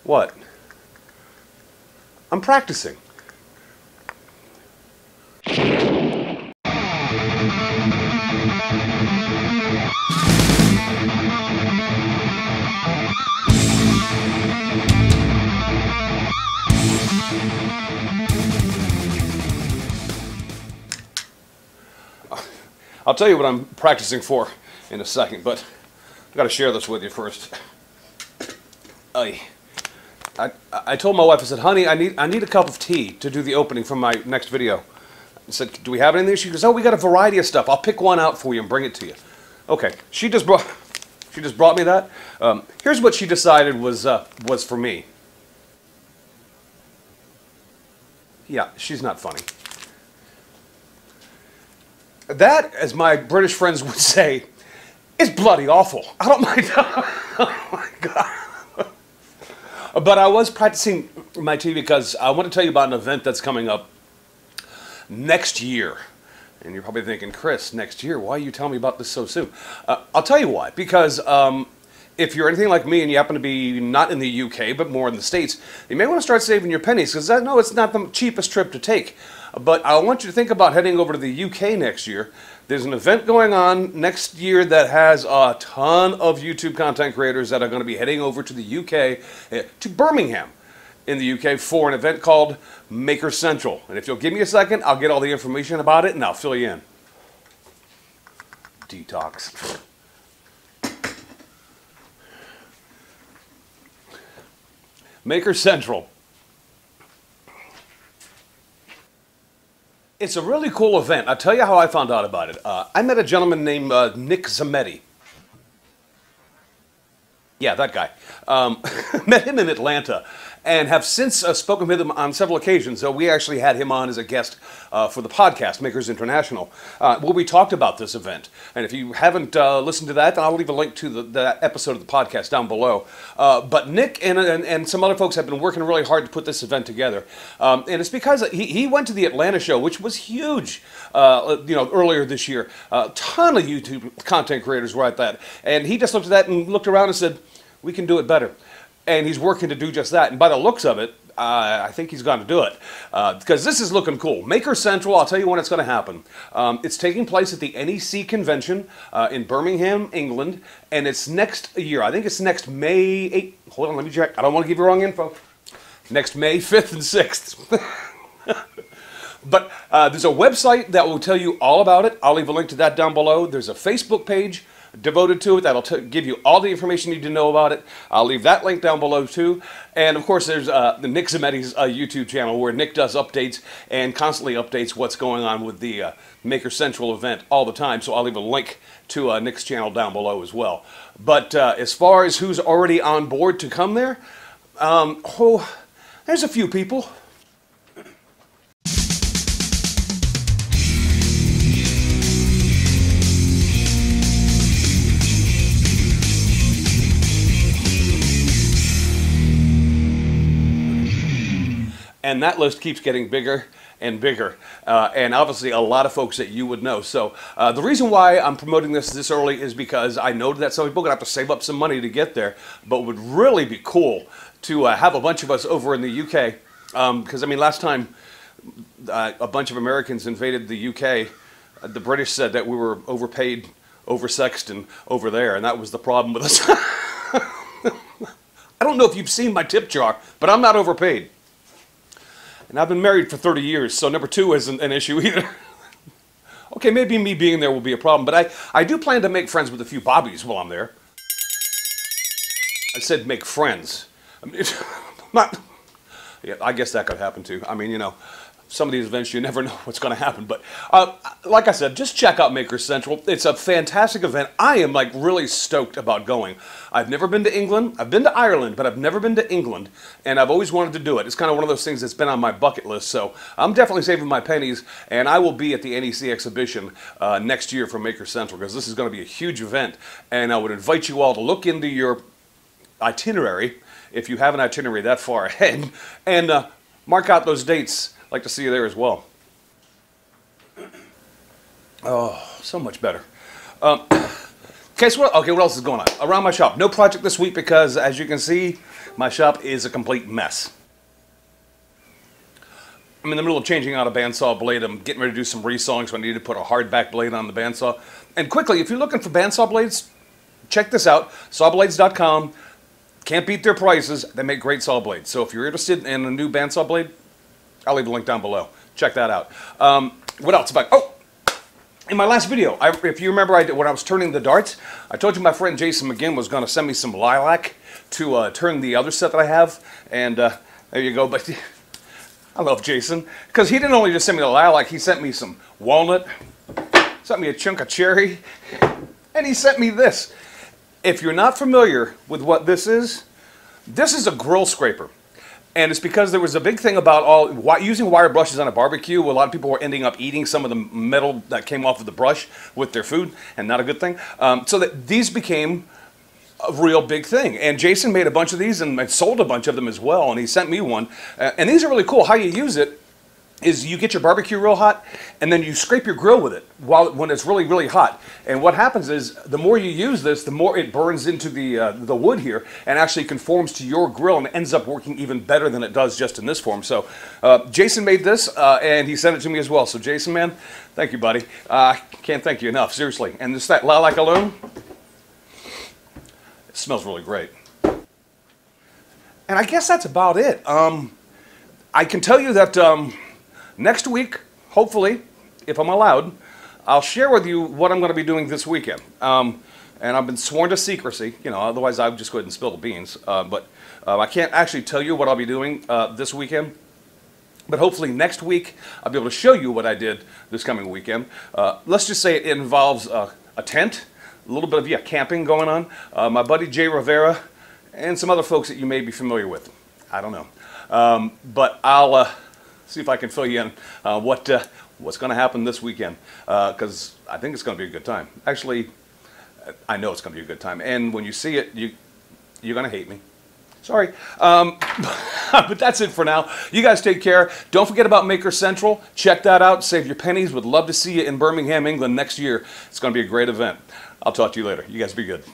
What? I'm practicing. I'll tell you what I'm practicing for in a second, but I've got to share this with you first. I told my wife, I said, honey, I need a cup of tea to do the opening for my next video. I said, do we have anything? She goes, oh, we got a variety of stuff. I'll pick one out for you and bring it to you. Okay, she just brought me that. Here's what she decided was for me. Yeah, she's not funny. That, as my British friends would say, is bloody awful. I don't mind. Oh my God. But I was practicing my tea because I want to tell you about an event that's coming up next year. And you're probably thinking, Chris, next year, why are you telling me about this so soon? I'll tell you why. Because if you're anything like me and you happen to be not in the UK, but more in the States, you may want to start saving your pennies, because I know it's not the cheapest trip to take. But I want you to think about heading over to the UK next year. There's an event going on next year that has a ton of YouTube content creators that are going to be heading over to the UK, to Birmingham in the UK, for an event called Maker Central. And if you'll give me a second, I'll get all the information about it and I'll fill you in. Detox. Maker Central. It's a really cool event. I'll tell you how I found out about it. I met a gentleman named Nick Zametti. Yeah, that guy. Met him in Atlanta and have since spoken with him on several occasions. So we actually had him on as a guest for the podcast, Makers International, where we talked about this event. And if you haven't listened to that, then I'll leave a link to that episode of the podcast down below. But Nick and some other folks have been working really hard to put this event together. And it's because he went to the Atlanta show, which was huge, earlier this year. A ton of YouTube content creators were at that. And he just looked at that and looked around and said, we can do it better. And he's working to do just that. And by the looks of it, I think he's going to do it. Because this is looking cool. Maker Central, I'll tell you when it's going to happen. It's taking place at the NEC convention in Birmingham, England. And it's next year. I think it's next May 8th. Hold on, let me check. I don't want to give you wrong info. Next May 5th and 6th. But there's a website that will tell you all about it. I'll leave a link to that down below. There's a Facebook page devoted to it that'll give you all the information you need to know about it. I'll leave that link down below too. And of course there's the Nick Zametti's YouTube channel, where Nick does updates and constantly updates what's going on with the Maker Central event all the time. So I'll leave a link to Nick's channel down below as well. But as far as who's already on board to come there, there's a few people. And that list keeps getting bigger and bigger. And obviously a lot of folks that you would know. So the reason why I'm promoting this early is because I know that some people are going to have to save up some money to get there. But it would really be cool to have a bunch of us over in the UK. Because, I mean, last time a bunch of Americans invaded the UK, the British said that we were overpaid, oversexed, and over there. And that was the problem with us. I don't know if you've seen my tip jar, but I'm not overpaid. And I've been married for 30 years, so number 2 isn't an issue either. Okay, maybe me being there will be a problem, but I do plan to make friends with a few bobbies while I'm there. I said make friends. I mean, yeah, I guess that could happen too. I mean, some of these events you never know what's going to happen. But like I said, just check out Maker Central. It's a fantastic event. I am really stoked about going. I've never been to England. I've been to Ireland, but I've never been to England. And I've always wanted to do it. It's kind of one of those things that's been on my bucket list. So I'm definitely saving my pennies. And I will be at the NEC exhibition next year for Maker Central, because this is going to be a huge event. And I would invite you all to look into your itinerary, if you have an itinerary that far ahead, and mark out those dates. I'd like to see you there as well. Oh, so much better. Okay, what else is going on? Around my shop. No project this week because, as you can see, my shop is a complete mess. I'm in the middle of changing out a bandsaw blade. I'm getting ready to do some resawing, so I need to put a hardback blade on the bandsaw. And quickly, if you're looking for bandsaw blades, check this out, sawblades.com. Can't beat their prices. They make great saw blades. So if you're interested in a new bandsaw blade, I'll leave a link down below. Check that out. What else? In my last video, if you remember, when I was turning the darts, I told you my friend Jason McGinn was going to send me some lilac to turn the other set that I have. And there you go. But I love Jason because he didn't only just send me the lilac, he sent me some walnut, sent me a chunk of cherry, and he sent me this. If you're not familiar with what this is a grill scraper. And it's because there was a big thing about using wire brushes on a barbecue. A lot of people were ending up eating some of the metal that came off of the brush with their food, and not a good thing. So that these became a real big thing. And Jason made a bunch of these and sold a bunch of them as well, and he sent me one. And these are really cool. How you use it is you get your barbecue real hot, and then you scrape your grill with it when it's really, really hot. And what happens is, the more you use this, the more it burns into the wood here, and actually conforms to your grill, and ends up working even better than it does just in this form. So Jason made this, and he sent it to me as well. So Jason, man, thank you, buddy. Can't thank you enough, seriously. And this that lilac alone, it smells really great. And I guess that's about it. I can tell you that next week, hopefully, if I'm allowed, I'll share with you what I'm going to be doing this weekend. And I've been sworn to secrecy, otherwise I would just go ahead and spill the beans. But I can't actually tell you what I'll be doing this weekend. But hopefully next week, I'll be able to show you what I did this coming weekend. Let's just say it involves a tent, a little bit of camping going on. My buddy Jay Rivera, and some other folks that you may be familiar with. I don't know. But I'll see if I can fill you in what's going to happen this weekend, because I think it's going to be a good time. Actually, I know it's going to be a good time, and when you see it, you're going to hate me. Sorry. But that's it for now. You guys take care. Don't forget about Maker Central. Check that out. Save your pennies. Would love to see you in Birmingham, England next year. It's going to be a great event. I'll talk to you later. You guys be good.